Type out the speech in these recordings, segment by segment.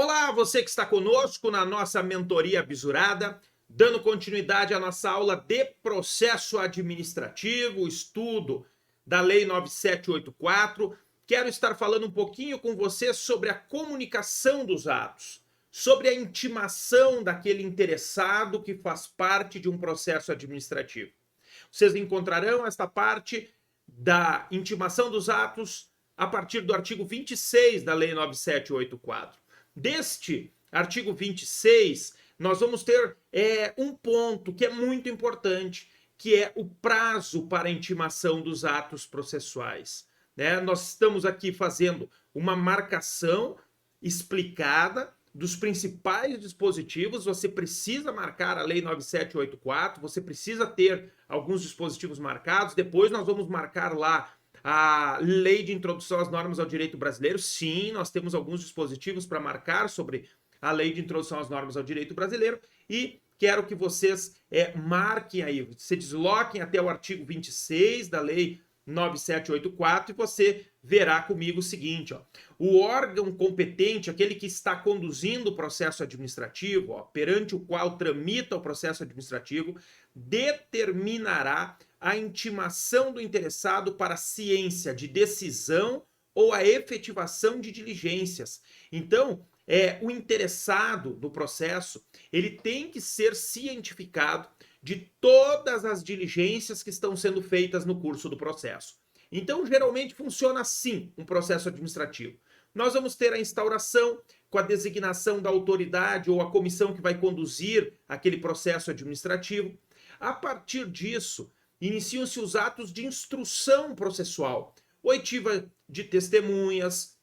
Olá, você que está conosco na nossa mentoria Bisurada, dando continuidade à nossa aula de processo administrativo, estudo da Lei 9784. Quero estar falando um pouquinho com você sobre a comunicação dos atos, sobre a intimação daquele interessado que faz parte de um processo administrativo. Vocês encontrarão esta parte da intimação dos atos a partir do artigo 26 da Lei 9784. Deste artigo 26, nós vamos ter um ponto que é muito importante, que é o prazo para a intimação dos atos processuais. Né? Nós estamos aqui fazendo uma marcação explicada dos principais dispositivos. Você precisa marcar a Lei 9784, você precisa ter alguns dispositivos marcados. Depois nós vamos marcar lá a Lei de Introdução às Normas ao Direito Brasileiro. Sim, nós temos alguns dispositivos para marcar sobre a Lei de Introdução às Normas ao Direito Brasileiro e quero que vocês marquem aí, se desloquem até o artigo 26 da Lei 9784 e você verá comigo o seguinte, ó, o órgão competente, aquele que está conduzindo o processo administrativo, ó, perante o qual tramita o processo administrativo, determinará a intimação do interessado para a ciência de decisão ou a efetivação de diligências. Então, o interessado do processo, ele tem que ser cientificado de todas as diligências que estão sendo feitas no curso do processo. Então, geralmente funciona assim um processo administrativo. Nós vamos ter a instauração com a designação da autoridade ou a comissão que vai conduzir aquele processo administrativo. A partir disso, iniciam-se os atos de instrução processual, oitiva de testemunhas,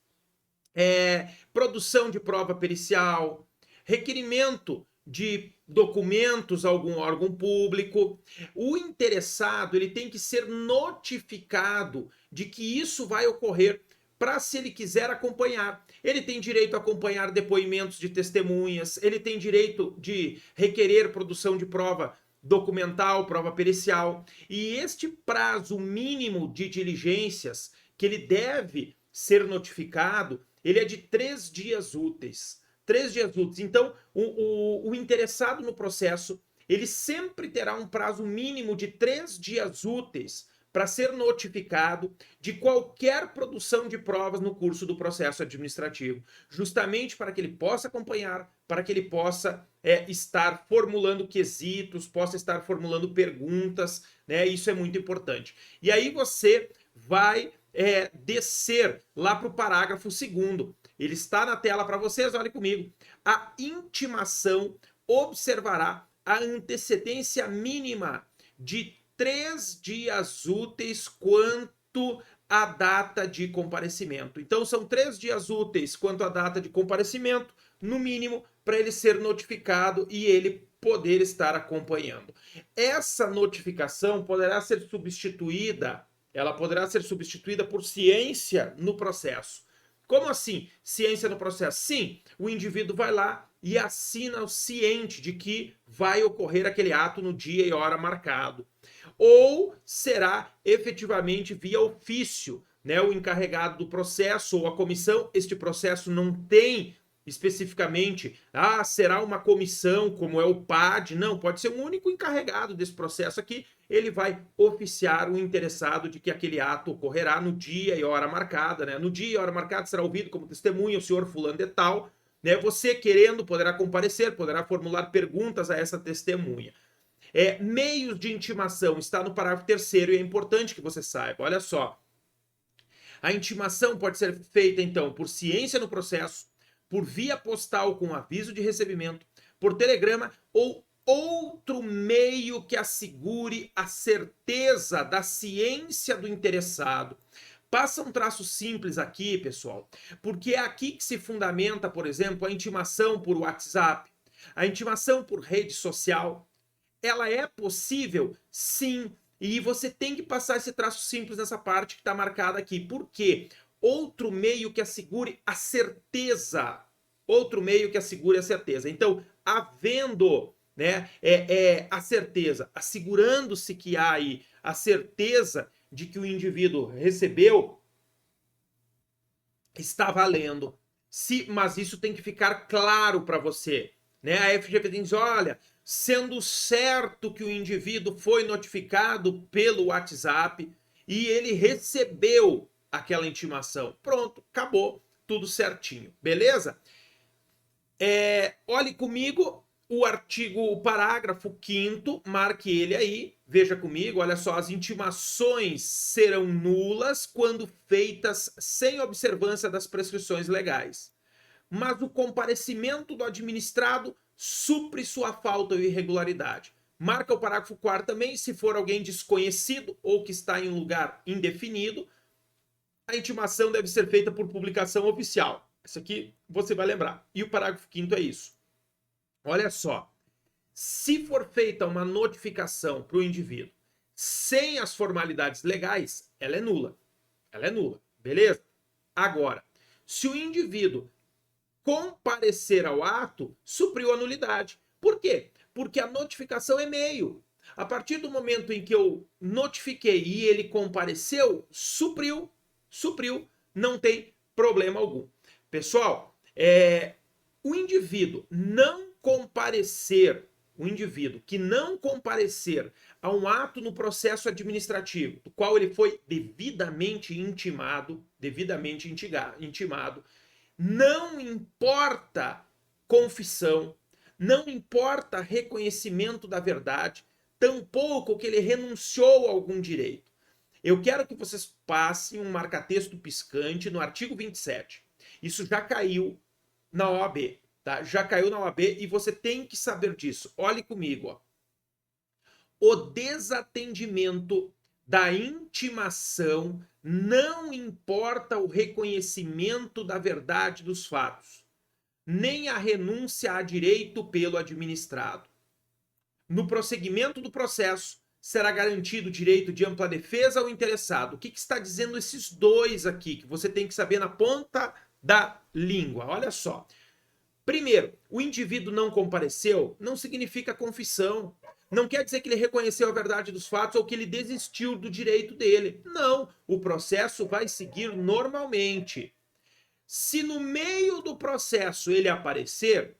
produção de prova pericial, requerimento de documentos a algum órgão público. O interessado, ele tem que ser notificado de que isso vai ocorrer para, se ele quiser acompanhar. Ele tem direito a acompanhar depoimentos de testemunhas, ele tem direito de requerer produção de prova documental, prova pericial. E este prazo mínimo de diligências que ele deve ser notificado, ele é de 3 dias úteis. 3 dias úteis. Então, o interessado no processo, ele sempre terá um prazo mínimo de 3 dias úteis para ser notificado de qualquer produção de provas no curso do processo administrativo, justamente para que ele possa acompanhar, para que ele possa estar formulando quesitos, possa estar formulando perguntas, né? Isso é muito importante. E aí você vai descer lá para o parágrafo 2º. Ele está na tela para vocês, olhem comigo. A intimação observará a antecedência mínima de 3 dias úteis quanto à data de comparecimento. Então, são 3 dias úteis quanto à data de comparecimento, no mínimo, para ele ser notificado e ele poder estar acompanhando. Essa notificação poderá ser substituída, ela poderá ser substituída por ciência no processo. Como assim, ciência no processo? Sim, o indivíduo vai lá e assina o ciente de que vai ocorrer aquele ato no dia e hora marcado. Ou será efetivamente via ofício, né? O encarregado do processo ou a comissão, este processo não tem especificamente, será uma comissão como é o PAD, não, pode ser um único encarregado desse processo aqui, ele vai oficiar o interessado de que aquele ato ocorrerá no dia e hora marcada, né? No dia e hora marcada será ouvido como testemunha o senhor fulano de tal, né? Você querendo poderá comparecer, poderá formular perguntas a essa testemunha. Meios de intimação está no parágrafo 3º e é importante que você saiba, olha só. A intimação pode ser feita então por ciência no processo, por via postal com aviso de recebimento, por telegrama ou outro meio que assegure a certeza da ciência do interessado. Passa um traço simples aqui, pessoal, porque é aqui que se fundamenta, por exemplo, a intimação por WhatsApp, a intimação por rede social. Ela é possível? Sim, e você tem que passar esse traço simples nessa parte que está marcada aqui. Por quê? Outro meio que assegure a certeza. Outro meio que assegure a certeza. Então, havendo, né, a certeza, assegurando-se que há aí a certeza de que o indivíduo recebeu, está valendo. Mas isso tem que ficar claro para você, né? A FGV diz, olha, sendo certo que o indivíduo foi notificado pelo WhatsApp e ele recebeu aquela intimação. Pronto, acabou, tudo certinho, beleza? Olhe comigo o parágrafo 5º, marque ele aí, veja comigo, olha só, as intimações serão nulas quando feitas sem observância das prescrições legais. Mas o comparecimento do administrado supre sua falta ou irregularidade. Marca o parágrafo 4º também, se for alguém desconhecido ou que está em um lugar indefinido, a intimação deve ser feita por publicação oficial. Isso aqui você vai lembrar. E o parágrafo 5º é isso. Olha só, se for feita uma notificação para o indivíduo sem as formalidades legais, ela é nula. Ela é nula, beleza? Agora, se o indivíduo comparecer ao ato, supriu a nulidade. Por quê? Porque a notificação é meio. A partir do momento em que eu notifiquei e ele compareceu, supriu, não tem problema algum. Pessoal, o indivíduo que não comparecer a um ato no processo administrativo, do qual ele foi devidamente intimado, não importa confissão, não importa reconhecimento da verdade, tampouco que ele renunciou a algum direito. Eu quero que vocês passem um marca-texto piscante no artigo 27. Isso já caiu na OAB, tá? Já caiu na OAB e você tem que saber disso. Olhe comigo, ó. O desatendimento da intimação não importa o reconhecimento da verdade dos fatos, nem a renúncia a direito pelo administrado. No prosseguimento do processo, será garantido o direito de ampla defesa ao interessado. O que está dizendo esses dois aqui, que você tem que saber na ponta da língua? Olha só. Primeiro, o indivíduo não compareceu não significa confissão. Não quer dizer que ele reconheceu a verdade dos fatos ou que ele desistiu do direito dele. Não, o processo vai seguir normalmente. Se no meio do processo ele aparecer,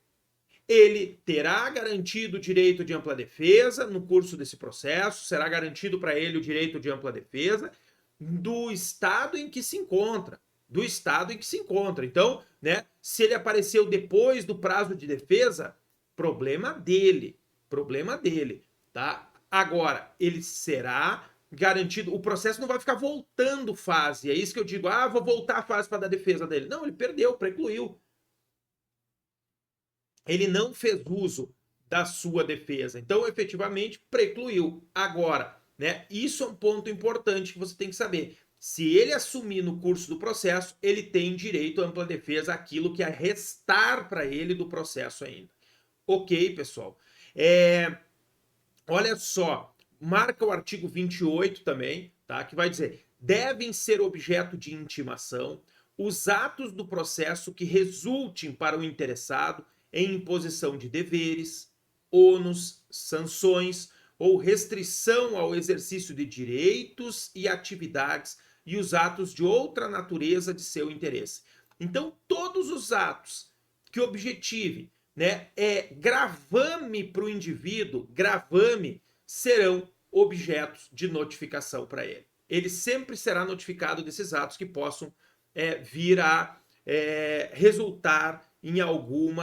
ele terá garantido o direito de ampla defesa no curso desse processo, será garantido para ele o direito de ampla defesa do estado em que se encontra. Então, né, se ele apareceu depois do prazo de defesa, problema dele, tá? Agora, ele será garantido, o processo não vai ficar voltando fase, é isso que eu digo, vou voltar a fase para dar defesa dele. Não, ele perdeu, precluiu. Ele não fez uso da sua defesa, então efetivamente precluiu. Agora, né, isso é um ponto importante que você tem que saber. Se ele assumir no curso do processo, ele tem direito à ampla defesa, aquilo que é restar para ele do processo ainda. Ok, pessoal? Olha só, marca o artigo 28 também, tá? Que vai dizer, devem ser objeto de intimação os atos do processo que resultem para o interessado em imposição de deveres, ônus, sanções ou restrição ao exercício de direitos e atividades e os atos de outra natureza de seu interesse. Então, todos os atos que objetive, né, gravame para o indivíduo, serão objetos de notificação para ele. Ele sempre será notificado desses atos que possam vir a resultar em algum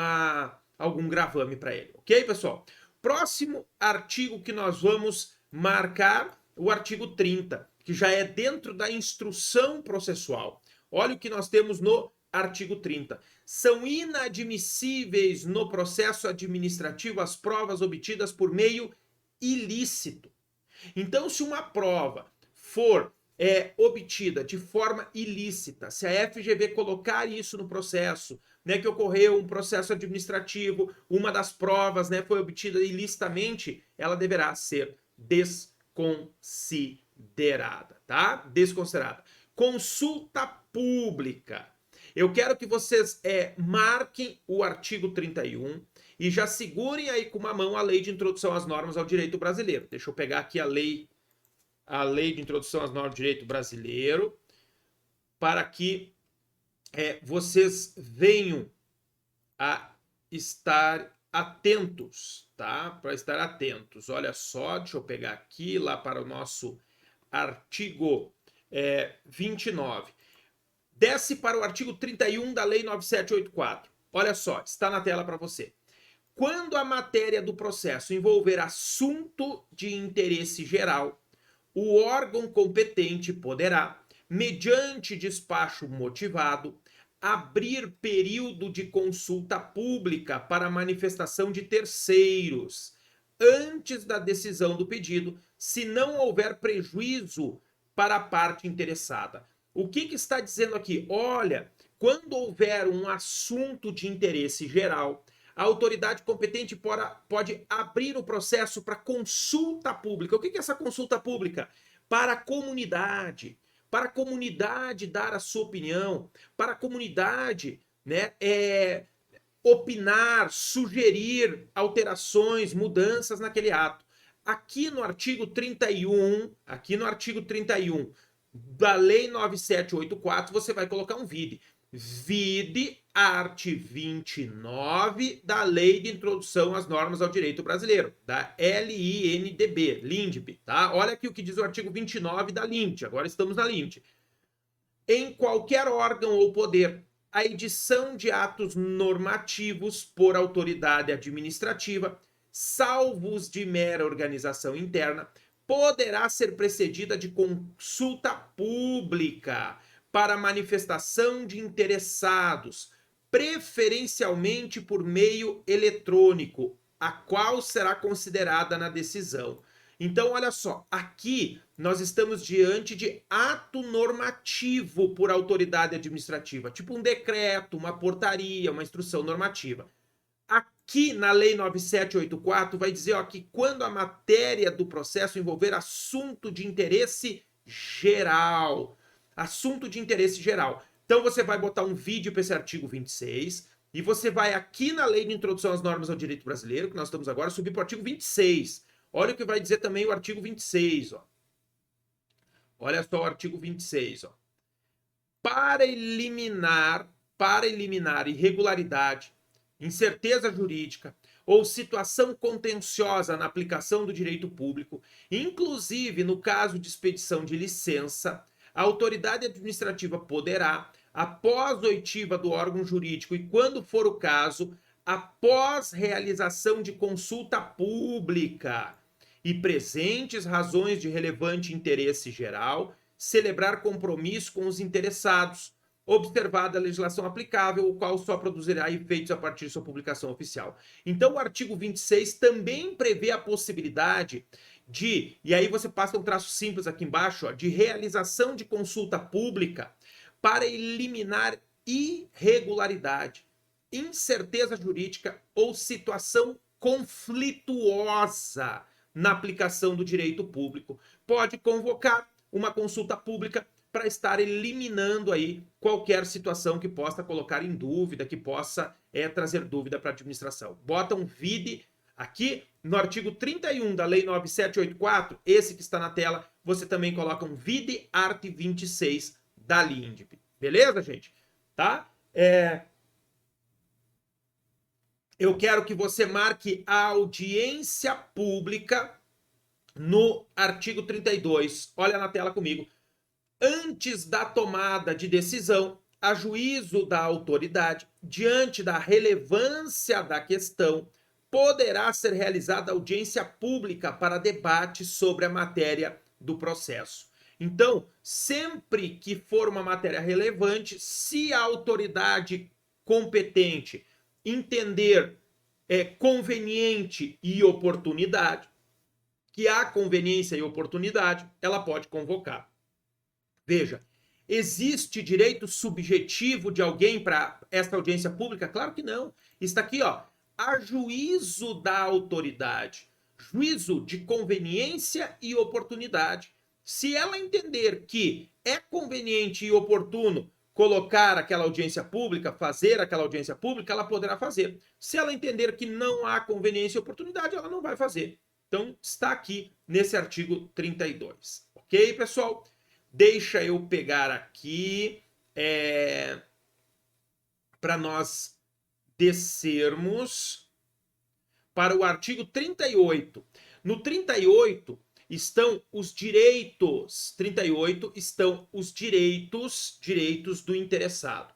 gravame para ele. Ok, pessoal? Próximo artigo que nós vamos marcar, o artigo 30, que já é dentro da instrução processual. Olha o que nós temos no artigo 30. São inadmissíveis no processo administrativo as provas obtidas por meio ilícito. Então, se uma prova for obtida de forma ilícita, se a FGV colocar isso no processo, né, que ocorreu um processo administrativo, uma das provas, né, foi obtida ilicitamente, ela deverá ser desconsiderada, tá? Desconsiderada. Consulta pública. Eu quero que vocês marquem o artigo 31 e já segurem aí com uma mão a Lei de Introdução às Normas ao Direito Brasileiro. Deixa eu pegar aqui a Lei de Introdução às Normas do Direito Brasileiro, para que vocês venham a estar atentos, tá? Para estar atentos. Olha só, deixa eu pegar aqui lá para o nosso artigo 29. Desce para o artigo 31 da Lei 9784. Olha só, está na tela para você. Quando a matéria do processo envolver assunto de interesse geral, o órgão competente poderá, mediante despacho motivado, abrir período de consulta pública para manifestação de terceiros, antes da decisão do pedido, se não houver prejuízo para a parte interessada. O que está dizendo aqui? Olha, quando houver um assunto de interesse geral, a autoridade competente pode abrir o processo para consulta pública. O que é essa consulta pública? Para a comunidade dar a sua opinião, para a comunidade, né, opinar, sugerir alterações, mudanças naquele ato. Aqui no artigo 31 da Lei 9784, você vai colocar um vide. Vide art. 29 da Lei de Introdução às Normas ao Direito Brasileiro, da LINDB, tá? Olha aqui o que diz o artigo 29 da LINT, agora estamos na LINT. Em qualquer órgão ou poder, a edição de atos normativos por autoridade administrativa, salvo os de mera organização interna, poderá ser precedida de consulta pública para manifestação de interessados, preferencialmente por meio eletrônico, a qual será considerada na decisão. Então, olha só, aqui nós estamos diante de ato normativo por autoridade administrativa, tipo um decreto, uma portaria, uma instrução normativa. Aqui na Lei 9784 vai dizer que quando a matéria do processo envolver assunto de interesse geral, Então você vai botar um vídeo para esse artigo 26 e você vai aqui na Lei de Introdução às Normas ao Direito Brasileiro, que nós estamos agora, subir para o artigo 26. Olha o que vai dizer também o artigo 26, ó. Olha só o artigo 26, ó. Para eliminar irregularidade, incerteza jurídica ou situação contenciosa na aplicação do direito público, inclusive no caso de expedição de licença, a autoridade administrativa poderá, após oitiva do órgão jurídico e, quando for o caso, após realização de consulta pública e presentes razões de relevante interesse geral, celebrar compromisso com os interessados, observada a legislação aplicável, o qual só produzirá efeitos a partir de sua publicação oficial. Então, o artigo 26 também prevê a possibilidade de, e aí você passa um traço simples aqui embaixo, ó, de realização de consulta pública para eliminar irregularidade, incerteza jurídica ou situação conflituosa na aplicação do direito público. Pode convocar uma consulta pública para estar eliminando aí qualquer situação que possa colocar em dúvida, que possa trazer dúvida para a administração. Bota um vide aqui no artigo 31 da Lei 9784, esse que está na tela, você também coloca um vide art. 26 da LINDB. Beleza, gente? Tá? Eu quero que você marque a audiência pública no artigo 32. Olha na tela comigo. Antes da tomada de decisão, a juízo da autoridade, diante da relevância da questão, poderá ser realizada audiência pública para debate sobre a matéria do processo. Então, sempre que for uma matéria relevante, se a autoridade competente entender conveniente e oportunidade, que há conveniência e oportunidade, ela pode convocar. Veja, existe direito subjetivo de alguém para esta audiência pública? Claro que não. Está aqui, ó, a juízo da autoridade, juízo de conveniência e oportunidade. Se ela entender que é conveniente e oportuno colocar aquela audiência pública, fazer aquela audiência pública, ela poderá fazer. Se ela entender que não há conveniência e oportunidade, ela não vai fazer. Então, está aqui nesse artigo 32. Ok, pessoal? Deixa eu pegar aqui para nós descermos para o artigo 38. No 38 estão os direitos. 38 estão os direitos do interessado.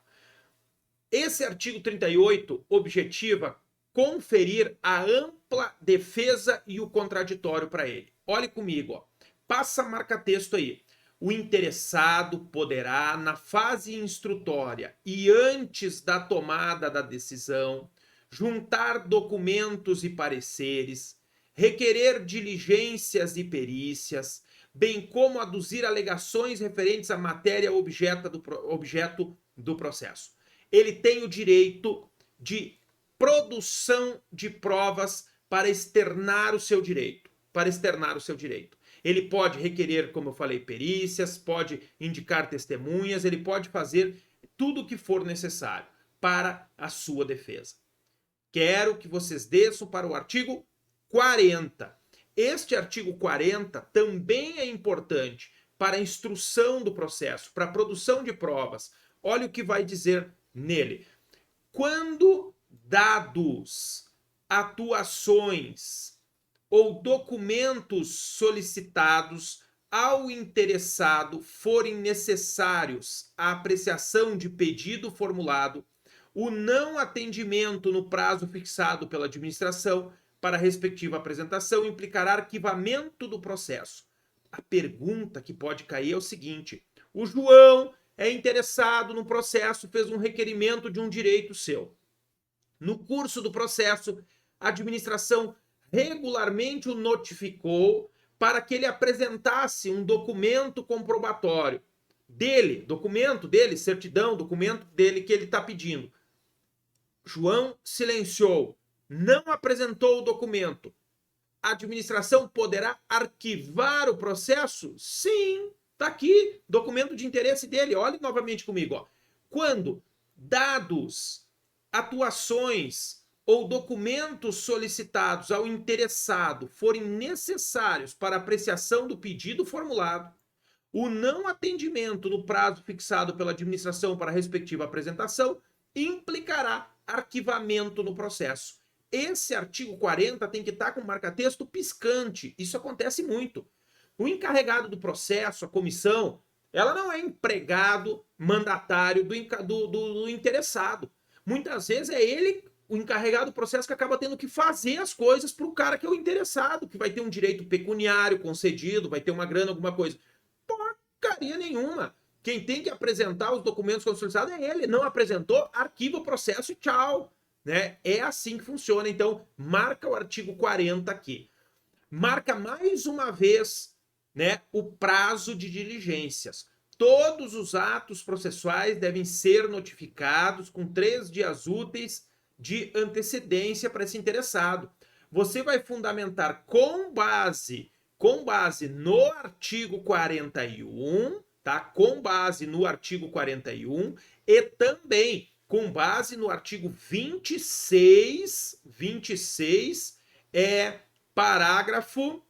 Esse artigo 38 objetiva conferir a ampla defesa e o contraditório para ele. Olhe comigo, ó. Passa marca-texto aí. O interessado poderá, na fase instrutória e antes da tomada da decisão, juntar documentos e pareceres, requerer diligências e perícias, bem como aduzir alegações referentes à matéria objeto do processo. Ele tem o direito de produção de provas para externar o seu direito. Ele pode requerer, como eu falei, perícias, pode indicar testemunhas, ele pode fazer tudo o que for necessário para a sua defesa. Quero que vocês desçam para o artigo 40. Este artigo 40 também é importante para a instrução do processo, para a produção de provas. Olha o que vai dizer nele. Quando dados, atuações ou documentos solicitados ao interessado forem necessários à apreciação de pedido formulado, o não atendimento no prazo fixado pela administração para a respectiva apresentação implicará arquivamento do processo. A pergunta que pode cair é o seguinte: o João é interessado no processo, fez um requerimento de um direito seu. No curso do processo, a administração regularmente o notificou para que ele apresentasse um documento comprobatório dele, certidão, documento dele que ele está pedindo. João silenciou, não apresentou o documento. A administração poderá arquivar o processo? Sim, está aqui, documento de interesse dele. Olhe novamente comigo. Ó. Quando dados, atuações ou documentos solicitados ao interessado forem necessários para apreciação do pedido formulado, o não atendimento no prazo fixado pela administração para a respectiva apresentação implicará arquivamento no processo. Esse artigo 40 tem que estar com marca-texto piscante. Isso acontece muito. O encarregado do processo, a comissão, ela não é empregado mandatário do interessado. Muitas vezes é ele, o encarregado do processo, que acaba tendo que fazer as coisas para o cara que é o interessado, que vai ter um direito pecuniário concedido, vai ter uma grana, alguma coisa. Porcaria nenhuma. Quem tem que apresentar os documentos solicitados é ele. Não apresentou, arquiva o processo e tchau. Né? É assim que funciona. Então, marca o artigo 40 aqui. Marca mais uma vez, né, o prazo de diligências. Todos os atos processuais devem ser notificados com 3 dias úteis de antecedência para esse interessado. Você vai fundamentar com base no artigo 41, tá? Com base no artigo 41 e também com base no artigo 26, parágrafo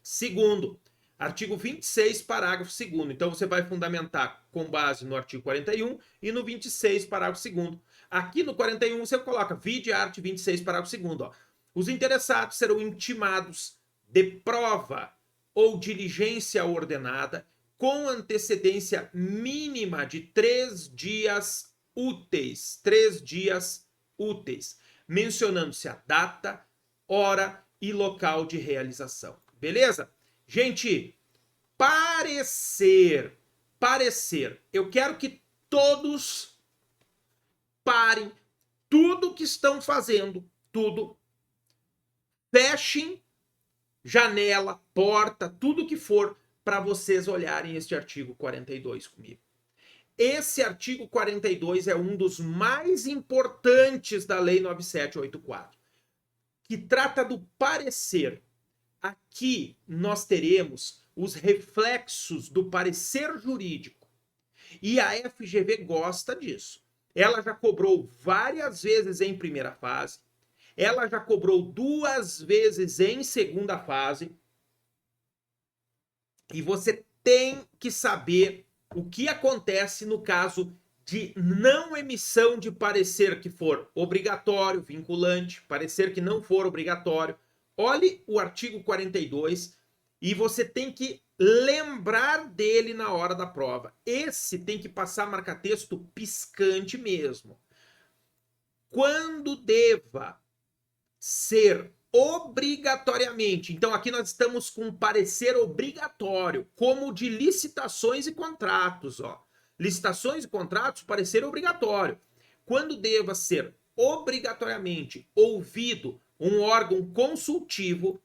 2º. Artigo 26, parágrafo 2º. Então, você vai fundamentar com base no artigo 41 e no 26, parágrafo 2º. Aqui no 41, você coloca vide art. 26, parágrafo 2º. Ó. Os interessados serão intimados de prova ou diligência ordenada com antecedência mínima de 3 dias úteis, mencionando-se a data, hora e local de realização. Beleza? Gente, parecer. Eu quero que todos parem tudo que estão fazendo, tudo. Fechem janela, porta, tudo que for para vocês olharem este artigo 42 comigo. Esse artigo 42 é um dos mais importantes da Lei 9784, que trata do parecer. Aqui nós teremos os reflexos do parecer jurídico. E a FGV gosta disso. Ela já cobrou várias vezes em primeira fase, ela já cobrou 2 vezes em segunda fase, e você tem que saber o que acontece no caso de não emissão de parecer que for obrigatório, vinculante, parecer que não for obrigatório. Olhe o artigo 42 e você tem que lembrar dele na hora da prova. Esse tem que passar marca-texto piscante mesmo. Quando deva ser obrigatoriamente, então aqui nós estamos com parecer obrigatório, como de licitações e contratos, ó. Licitações e contratos, parecer obrigatório. Quando deva ser obrigatoriamente ouvido um órgão consultivo,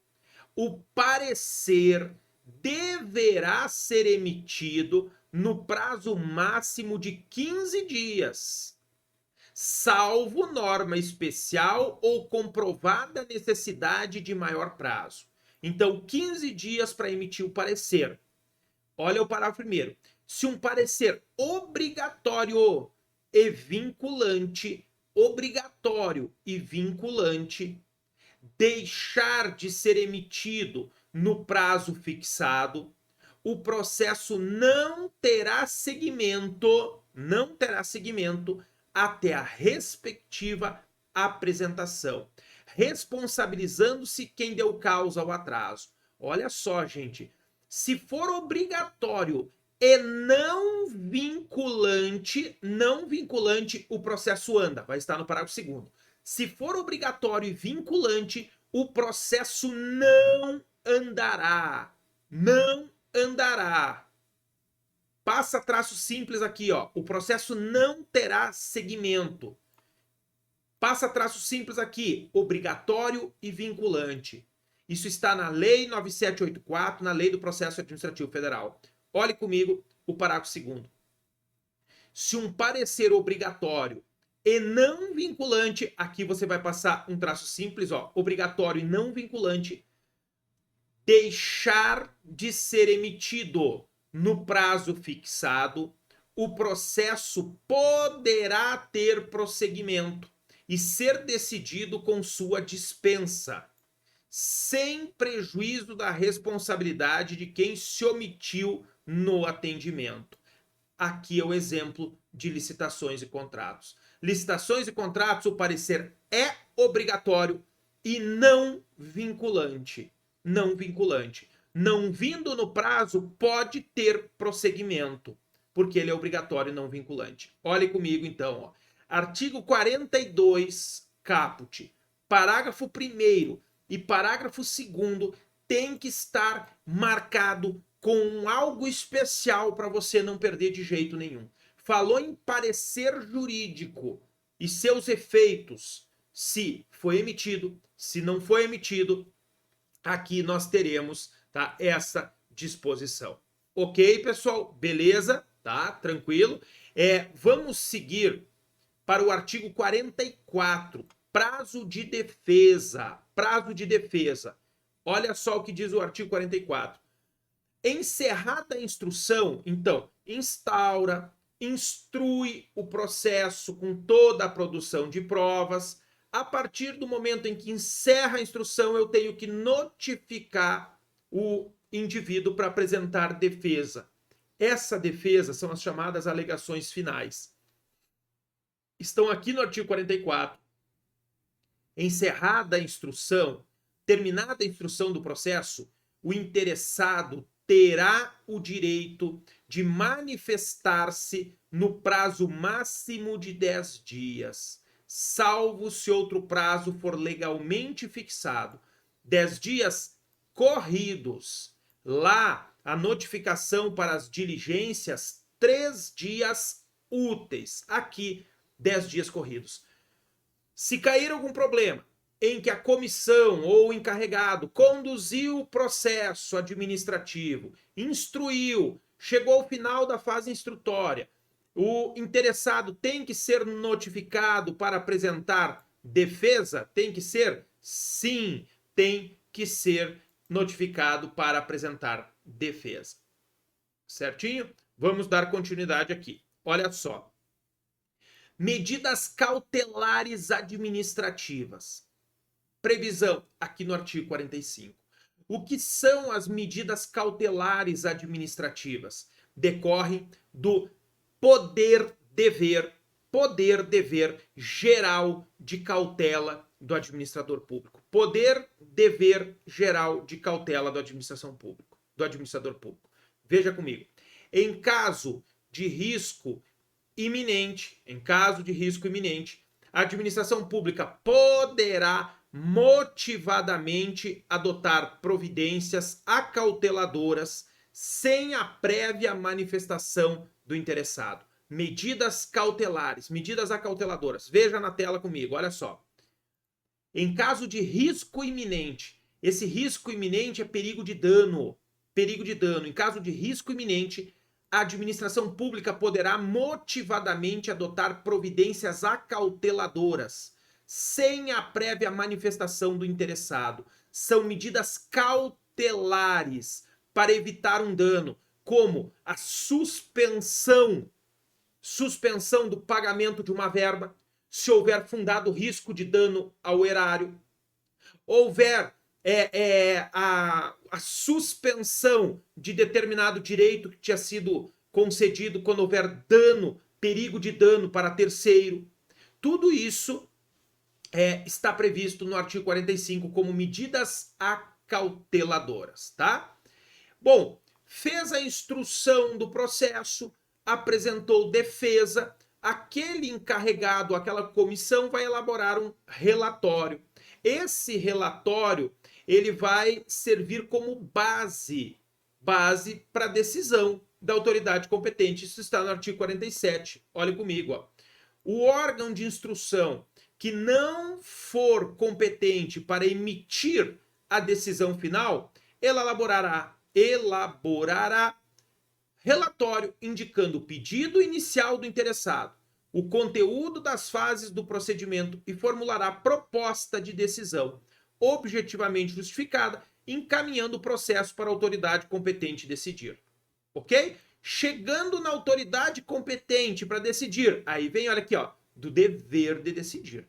o parecer deverá ser emitido no prazo máximo de 15 dias, salvo norma especial ou comprovada necessidade de maior prazo. Então, 15 dias para emitir o parecer. Olha o parágrafo primeiro. Se um parecer obrigatório e vinculante, deixar de ser emitido no prazo fixado, o processo não terá seguimento até a respectiva apresentação, responsabilizando-se quem deu causa ao atraso. Olha só, gente, se for obrigatório e não vinculante, o processo anda, vai estar no parágrafo 2º. Se for obrigatório e vinculante, o processo não andará. Não andará. Passa traço simples aqui, ó. O processo não terá seguimento. Passa traço simples aqui, obrigatório e vinculante. Isso está na Lei 9784, na Lei do Processo Administrativo Federal. Olhe comigo o parágrafo 2º. Se um parecer obrigatório e não vinculante, aqui você vai passar um traço simples, ó, obrigatório e não vinculante, deixar de ser emitido no prazo fixado, o processo poderá ter prosseguimento e ser decidido com sua dispensa, sem prejuízo da responsabilidade de quem se omitiu no atendimento. Aqui é o exemplo de licitações e contratos. Licitações e contratos, o parecer é obrigatório e não vinculante. Não vinculante. Não vindo no prazo, pode ter prosseguimento, porque ele é obrigatório e não vinculante. Olhe comigo então, ó. Artigo 42, caput, parágrafo 1º e parágrafo 2º tem que estar marcado com algo especial para você não perder de jeito nenhum. Falou em parecer jurídico e seus efeitos, se foi emitido, se não foi emitido, aqui nós teremos, tá, essa disposição. Ok, pessoal? Beleza? Tá? Tranquilo? Vamos seguir para o artigo 44, prazo de defesa. Prazo de defesa. Olha só o que diz o artigo 44. Encerrada a instrução, então, instrui o processo com toda a produção de provas. A partir do momento em que encerra a instrução, eu tenho que notificar o indivíduo para apresentar defesa. Essa defesa são as chamadas alegações finais. Estão aqui no artigo 44. Encerrada a instrução, terminada a instrução do processo, o interessado terá o direito de manifestar-se no prazo máximo de 10 dias, salvo se outro prazo for legalmente fixado. 10 dias corridos. Lá, a notificação para as diligências, 3 dias úteis. Aqui, 10 dias corridos. Se cair algum problema em que a comissão ou o encarregado conduziu o processo administrativo, instruiu, chegou ao final da fase instrutória, o interessado tem que ser notificado para apresentar defesa? Tem que ser? Sim, tem que ser notificado para apresentar defesa. Certinho? Vamos dar continuidade aqui. Olha só. Medidas cautelares administrativas. Previsão aqui no artigo 45. O que são as medidas cautelares administrativas? Decorrem do poder poder, dever geral de cautela do administrador público. Poder, dever geral de cautela do administrador público. Veja comigo. Em caso de risco iminente, a administração pública poderá motivadamente adotar providências acauteladoras sem a prévia manifestação do interessado. Medidas cautelares, medidas acauteladoras. Veja na tela comigo, olha só. Em caso de risco iminente, esse risco iminente é perigo de dano. Em caso de risco iminente, a administração pública poderá motivadamente adotar providências acauteladoras, sem a prévia manifestação do interessado. São medidas cautelares para evitar um dano, como a suspensão do pagamento de uma verba, se houver fundado risco de dano ao erário, houver a suspensão de determinado direito que tinha sido concedido quando houver dano, perigo de dano para terceiro. Tudo isso está previsto no artigo 45 como medidas acauteladoras, tá? Bom, fez a instrução do processo, apresentou defesa, aquele encarregado, aquela comissão vai elaborar um relatório. Esse relatório, ele vai servir como base para a decisão da autoridade competente. Isso está no artigo 47. Olha comigo, ó. O órgão de instrução que não for competente para emitir a decisão final, ela elaborará relatório indicando o pedido inicial do interessado, o conteúdo das fases do procedimento e formulará proposta de decisão objetivamente justificada, encaminhando o processo para a autoridade competente decidir. Ok? Chegando na autoridade competente para decidir, aí vem, olha aqui, ó, do dever de decidir.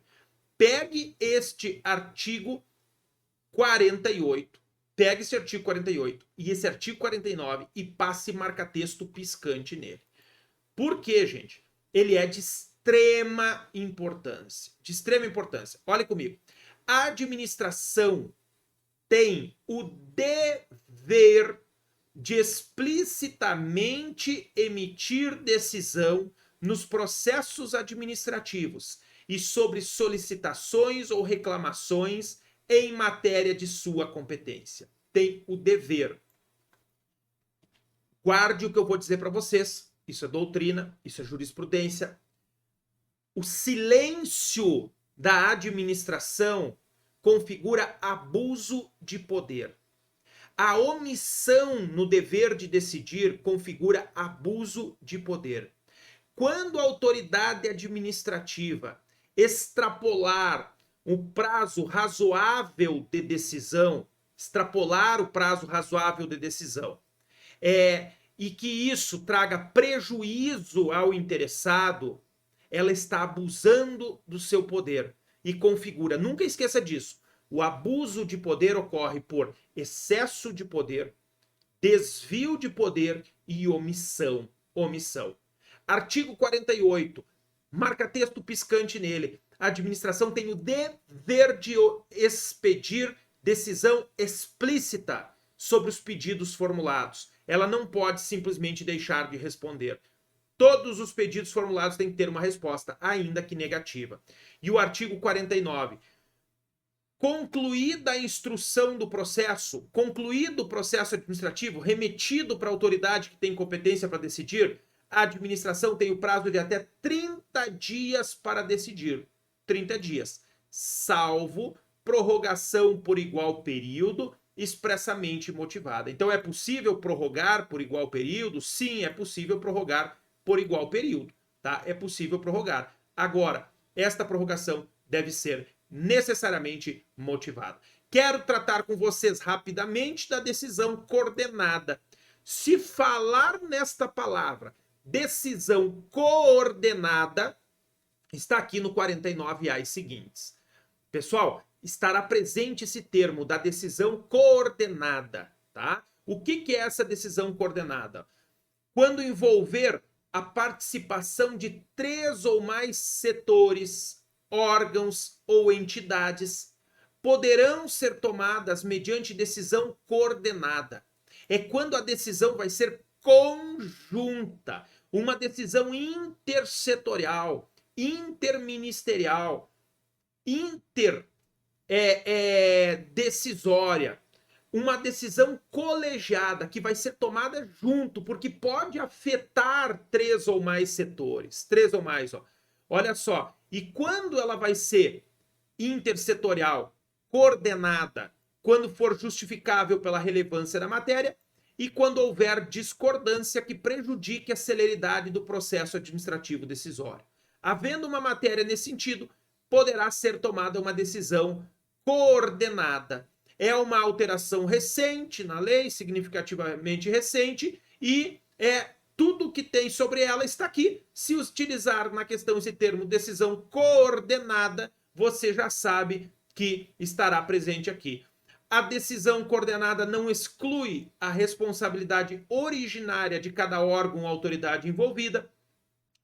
Pegue este artigo 48, e esse artigo 49 e passe marca-texto piscante nele. Por quê, gente? Ele é de extrema importância. Olha comigo. A administração tem o dever de explicitamente emitir decisão nos processos administrativos e sobre solicitações ou reclamações em matéria de sua competência. Tem o dever. Guarde o que eu vou dizer para vocês. Isso é doutrina, isso é jurisprudência. O silêncio da administração configura abuso de poder. A omissão no dever de decidir configura abuso de poder. Quando a autoridade administrativa extrapolar o prazo razoável de decisão, e que isso traga prejuízo ao interessado, ela está abusando do seu poder e configura. Nunca esqueça disso. O abuso de poder ocorre por excesso de poder, desvio de poder e omissão. Artigo 48. Marca texto piscante nele. A administração tem o dever de expedir decisão explícita sobre os pedidos formulados. Ela não pode simplesmente deixar de responder. Todos os pedidos formulados têm que ter uma resposta, ainda que negativa. E o artigo 49. Concluída a instrução do processo, concluído o processo administrativo, remetido para a autoridade que tem competência para decidir, a administração tem o prazo de até 30 dias para decidir. 30 dias, salvo prorrogação por igual período expressamente motivada. Então, é possível prorrogar por igual período? Sim, é possível prorrogar por igual período, tá? É possível prorrogar. Agora, esta prorrogação deve ser necessariamente motivada. Quero tratar com vocês rapidamente da decisão coordenada. Se falar nesta palavra, decisão coordenada, está aqui no 49A seguintes. Pessoal, estará presente esse termo da decisão coordenada, tá? O que é essa decisão coordenada? Quando envolver a participação de 3 ou mais setores, órgãos ou entidades poderão ser tomadas mediante decisão coordenada. É quando a decisão vai ser conjunta, uma decisão intersetorial, interministerial, decisória, uma decisão colegiada que vai ser tomada junto, porque pode afetar 3 ou mais setores, 3 ou mais, ó. Olha só, e quando ela vai ser intersetorial, coordenada, quando for justificável pela relevância da matéria e quando houver discordância que prejudique a celeridade do processo administrativo decisório. Havendo uma matéria nesse sentido, poderá ser tomada uma decisão coordenada. É uma alteração recente na lei, significativamente recente, e tudo que tem sobre ela está aqui. Se utilizar na questão esse termo decisão coordenada, você já sabe que estará presente aqui. A decisão coordenada não exclui a responsabilidade originária de cada órgão ou autoridade envolvida,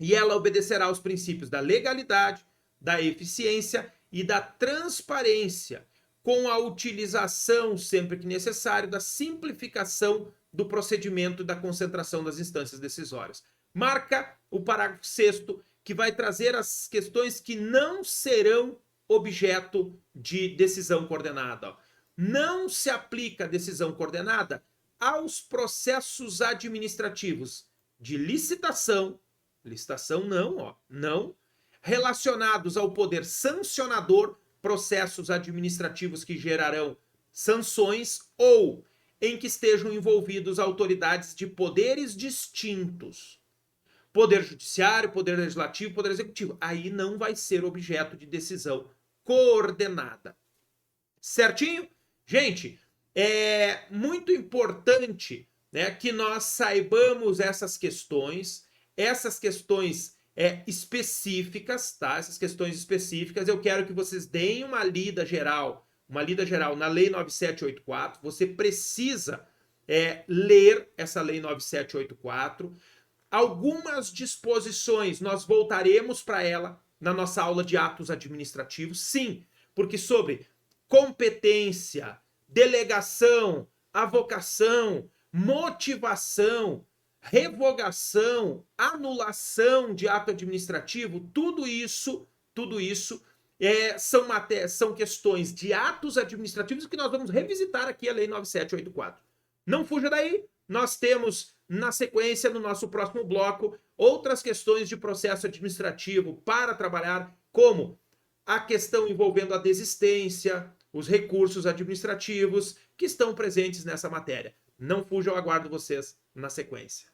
e ela obedecerá aos princípios da legalidade, da eficiência e da transparência, com a utilização, sempre que necessário, da simplificação do procedimento e da concentração das instâncias decisórias. Marca o parágrafo 6º, que vai trazer as questões que não serão objeto de decisão coordenada. Não se aplica a decisão coordenada aos processos administrativos de licitação não, relacionados ao poder sancionador, processos administrativos que gerarão sanções ou em que estejam envolvidos autoridades de poderes distintos. Poder judiciário, poder legislativo, poder executivo. Aí não vai ser objeto de decisão coordenada. Certinho? Gente, é muito importante, né, que nós saibamos essas questões específicas, tá? Essas questões específicas, eu quero que vocês deem uma lida geral na Lei 9784. Você precisa ler essa Lei 9784. Algumas disposições nós voltaremos para ela na nossa aula de atos administrativos, sim, porque sobre competência, delegação, avocação, motivação, revogação, anulação de ato administrativo, tudo isso são questões de atos administrativos que nós vamos revisitar aqui a Lei 9784. Não fuja daí, nós temos na sequência, no nosso próximo bloco, outras questões de processo administrativo para trabalhar, como a questão envolvendo a desistência, os recursos administrativos que estão presentes nessa matéria. Não fuja, eu aguardo vocês na sequência.